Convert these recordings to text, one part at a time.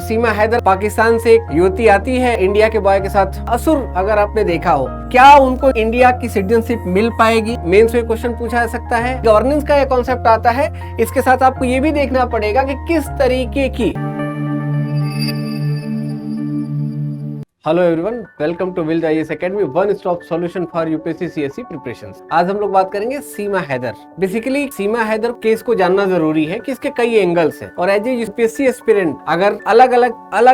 सीमा हैदर पाकिस्तान से एक युवती आती है इंडिया के बॉय के साथ। असुर अगर आपने देखा हो, क्या उनको इंडिया की सिटीजनशिप मिल पाएगी? मेंस में क्वेश्चन पूछा जा सकता है। गवर्नेंस का यह कॉन्सेप्ट आता है। इसके साथ आपको ये भी देखना पड़ेगा कि किस तरीके की। हेलो एवरीवन, वेलकम टू विल्ड IAS academy, one stop solution for UPSC CSC preparations. आज हम लोग बात करेंगे सीमा हैदर। बेसिकली सीमा हैदर केस को जानना जरूरी है कि इसके कई एंगल्स हैं और एज ए यूपीएससी एस्पिरेंट अगर अलग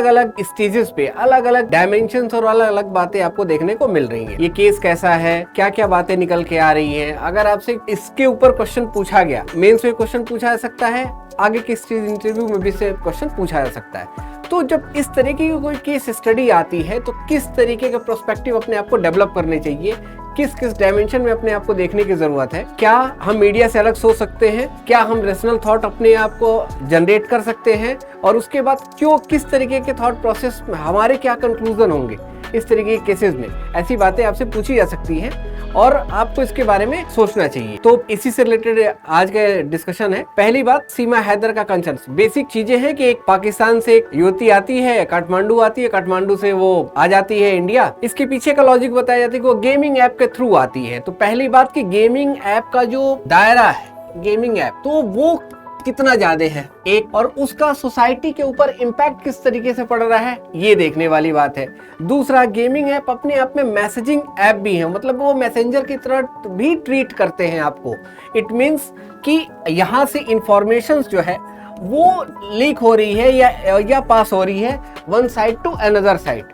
अलग स्टेजेस पे अलग अलग डायमेंशंस और अलग अलग बातें आपको देखने को मिल रही हैं। ये केस कैसा है, क्या क्या बातें निकल के आ रही हैं। अगर आपसे इसके ऊपर क्वेश्चन पूछा गया, मेंस में क्वेश्चन पूछा जा सकता है, आगे के इंटरव्यू में भी से क्वेश्चन पूछा जा सकता है। तो जब इस तरीके की कोई केस स्टडी आती है तो किस तरीके के पर्सपेक्टिव अपने आप को डेवलप करने चाहिए, किस किस डायमेंशन में अपने आप को देखने की जरूरत है। क्या हम मीडिया से अलग सोच सकते हैं? क्या हम रेशनल थॉट अपने आप को जनरेट कर सकते हैं? और उसके बाद क्यों, किस तरीके के थॉट प्रोसेस में हमारे क्या कंक्लूजन होंगे इस तरीके के केसेस में? ऐसी बातें आपसे पूछी जा सकती हैं और आपको इसके बारे में सोचना चाहिए। तो इसी से रिलेटेड आज का डिस्कशन है। पहली बात, सीमा हैदर का कंसर्न। बेसिक चीजें हैं कि एक पाकिस्तान से एक युवती आती है, काठमांडू आती है, काठमांडू से वो आ जाती है इंडिया। इसके पीछे का लॉजिक बताया जाता है कि वो गेमिंग ऐप के थ्रू आती है। तो पहली बात कि गेमिंग ऐप का जो दायरा है, गेमिंग ऐप, तो वो कितना ज्यादा है एक, और उसका सोसाइटी के ऊपर इम्पैक्ट किस तरीके से पड़ रहा है, ये देखने वाली बात है। दूसरा, गेमिंग ऐप अपने आप में मैसेजिंग ऐप भी है, मतलब वो मैसेंजर की तरह भी ट्रीट करते हैं आपको। इट मीन्स कि यहाँ से इंफॉर्मेशन जो है वो लीक हो रही है या पास हो रही है one side to another side.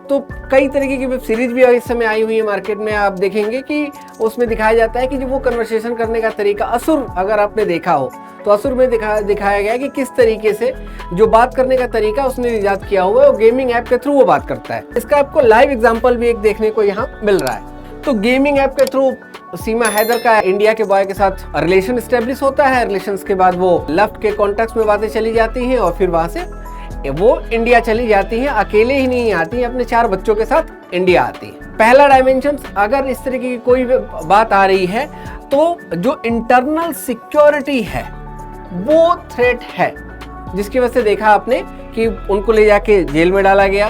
तो कई तरीके की वेब सीरीज भी इस समय आई हुई है मार्केट में। आप देखेंगे कि उसमें दिखाया जाता है कि जो वो कन्वर्सेशन करने का तरीका, असुर अगर आपने देखा हो तो असुर में दिखाया गया है कि किस तरीके से जो बात करने का तरीका उसने इजाद किया हुआ है, वो गेमिंग ऐप के थ्रू वो बात करता है। इसका आपको लाइव एग्जांपल भी एक देखने को यहाँ मिल रहा है। तो गेमिंग ऐप के थ्रू सीमा हैदर का इंडिया के बॉय के साथ रिलेशन एस्टेब्लिश होता है। रिलेशन के बाद वो लेफ्ट के कॉन्टेक्ट में बातें चली जाती हैं और फिर वहां से वो इंडिया चली जाती हैं। अकेले ही नहीं आती हैं, अपने 4 बच्चों के साथ इंडिया आती है। पहला डायमेंशन, अगर इस तरीके की कोई बात आ रही है तो जो इंटरनल सिक्योरिटी है वो थ्रेट है, जिसकी वजह से देखा आपने कि उनको ले जाके जेल में डाला गया,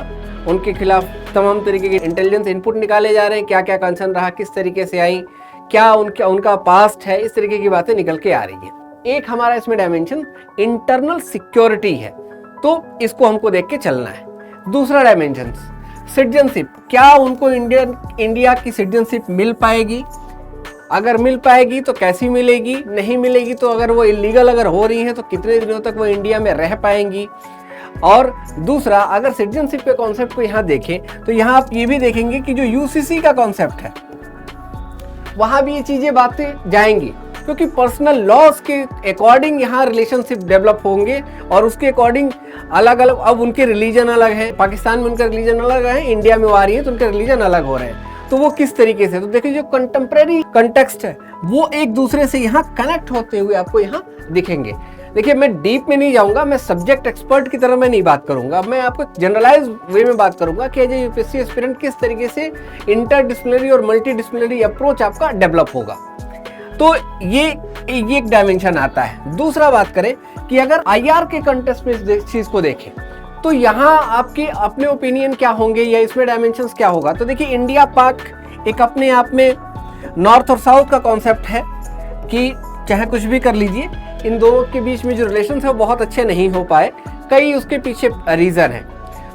उनके खिलाफ तमाम तरीके के इंटेलिजेंस इनपुट निकाले जा रहे हैं, क्या क्या कंसर्न रहा, किस तरीके से आई, क्या उनका पास्ट है, इस तरीके की बातें निकल के आ रही है। एक हमारा इसमें डायमेंशन इंटरनल सिक्योरिटी है, तो इसको हमको देख के चलना है। दूसरा डायमेंशन, सिटीजनशिप, क्या उनको इंडिया की सिटीजनशिप मिल पाएगी? अगर मिल पाएगी तो कैसी मिलेगी, नहीं मिलेगी तो अगर वो इलीगल अगर हो रही हैं तो कितने दिनों तक वो इंडिया में रह पाएंगी? और दूसरा, अगर सिटीजनशिप के कॉन्सेप्ट को यहाँ देखें तो यहाँ आप ये भी देखेंगे कि जो यूसीसी का कॉन्सेप्ट है वहां भी ये चीजें बातें जाएंगी, क्योंकि पर्सनल लॉज के अकॉर्डिंग यहाँ रिलेशनशिप डेवलप होंगे और उसके अकॉर्डिंग अलग अलग, अब उनके रिलीजन अलग है, पाकिस्तान में उनका रिलीजन अलग है, इंडिया में वो आ रही है तो उनके रिलीजन अलग हो रहे हैं। तो वो किस तरीके से, तो देखिए जो कंटेम्प्रेरी कंटेक्स्ट है वो एक दूसरे से यहाँ कनेक्ट होते हुए आपको यहाँ दिखेंगे। देखिए मैं डीप में नहीं जाऊंगा, मैं सब्जेक्ट एक्सपर्ट की तरह मैं नहीं बात करूंगा, मैं आपको जनरलाइज वे में बात करूंगा कि एज ए यूपीएससी एस्पिरेंट किस तरीके से इंटरडिसिप्लिनरी और मल्टीडिसिप्लिनरी अप्रोच आपका डेवलप होगा। तो ये एक डायमेंशन आता है। दूसरा बात करें कि अगर आईआर के कंटेक्स्ट में इस चीज को देखें तो यहाँ आपके अपने ओपिनियन क्या होंगे या इसमें डायमेंशंस क्या होगा। तो देखिए इंडिया पाक एक अपने आप में नॉर्थ और साउथ का कॉन्सेप्ट है कि चाहे कुछ भी कर लीजिए, इन दोनों के बीच में जो रिलेशन है वो बहुत अच्छे नहीं हो पाए, कई उसके पीछे रीजन है।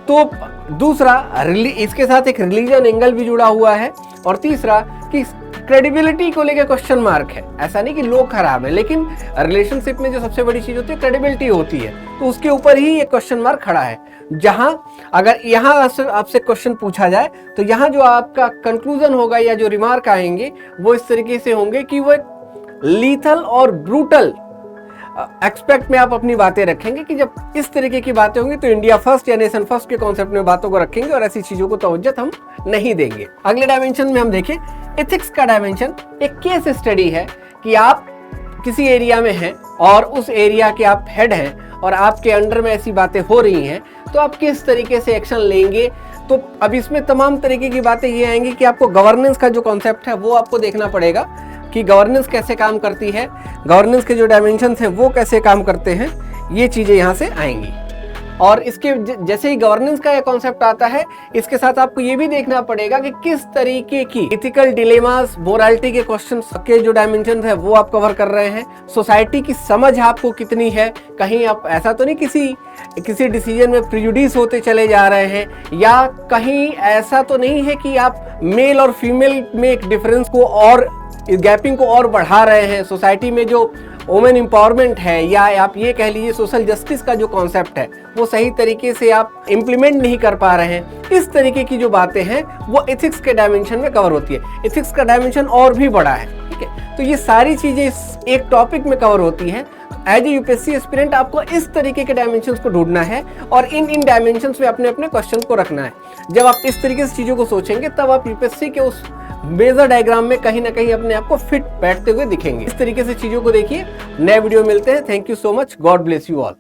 तो दूसरा, इसके साथ एक रिलीजन एंगल भी जुड़ा हुआ है। और तीसरा कि क्रेडिबिलिटी को लेकर क्वेश्चन मार्क है। ऐसा नहीं कि लोग खराब है, लेकिन रिलेशनशिप में जो सबसे बड़ी चीज होती है क्रेडिबिलिटी होती है, तो उसके ऊपर ही ये क्वेश्चन मार्क खड़ा है। जहां अगर यहाँ आपसे क्वेश्चन पूछा जाए तो यहाँ जो आपका कंक्लूजन होगा या जो रिमार्क आएंगे वो इस तरीके से होंगे कि वो लीथल और ब्रूटल एक्सपेक्ट में आप अपनी बातें रखेंगे कि जब इस तरीके की बातें होंगी तो इंडिया फर्स्ट या नेशन फर्स्ट के कॉन्सेप्ट में बातों को रखेंगे और ऐसी चीजों को तवज्जो हम नहीं देंगे। अगले डायमेंशन में हम देखें एथिक्स का डायमेंशन। एक केस स्टडी है कि आप किसी एरिया में हैं और उस एरिया के आप हेड हैं और आपके अंडर में ऐसी बातें हो रही हैं, तो आप किस तरीके से एक्शन लेंगे। तो अब इसमें तमाम तरीके की बातें ये आएंगी कि आपको गवर्नेंस का जो कॉन्सेप्ट है वो आपको देखना पड़ेगा कि गवर्नेंस कैसे काम करती है, गवर्नेंस के जो डायमेंशंस हैं वो कैसे काम करते हैं, ये चीज़ें यहाँ से आएंगी। और इसके जैसे ही गवर्नेंस का कॉन्सेप्ट आता है, इसके साथ आपको ये भी देखना पड़ेगा कि किस तरीके की इथिकल डिलेमास, मोरालिटी के क्वेश्चंस के जो डायमेंशन है वो आप कवर कर रहे हैं। सोसाइटी की समझ आपको कितनी है, कहीं आप ऐसा तो नहीं किसी डिसीजन में प्रिजुडिस होते चले जा रहे हैं, या कहीं ऐसा तो नहीं है कि आप मेल और फीमेल में एक डिफरेंस को और गैपिंग को और बढ़ा रहे हैं। सोसाइटी में जो वुमेन एम्पावरमेंट है, या आप ये कह लीजिए सोशल जस्टिस का जो कॉन्सेप्ट है, वो सही तरीके से आप इम्प्लीमेंट नहीं कर पा रहे हैं। इस तरीके की जो बातें हैं वो एथिक्स के डायमेंशन में कवर होती है। एथिक्स का डायमेंशन और भी बड़ा है, ठीक है। तो ये सारी चीजें एक टॉपिक में कवर होती हैं। एज ए यूपीएससी एस्पिरेंट आपको इस तरीके के डायमेंशंस को ढूंढना है और इन डायमेंशंस में अपने क्वेश्चन को रखना है। जब आप इस तरीके से चीजों को सोचेंगे, तब आप यूपीएससी के उस मेजर डायग्राम में कहीं ना कहीं अपने आप को फिट बैठते हुए दिखेंगे। इस तरीके से चीजों को देखिए। नए वीडियो मिलते हैं। Thank you so much. God bless you all.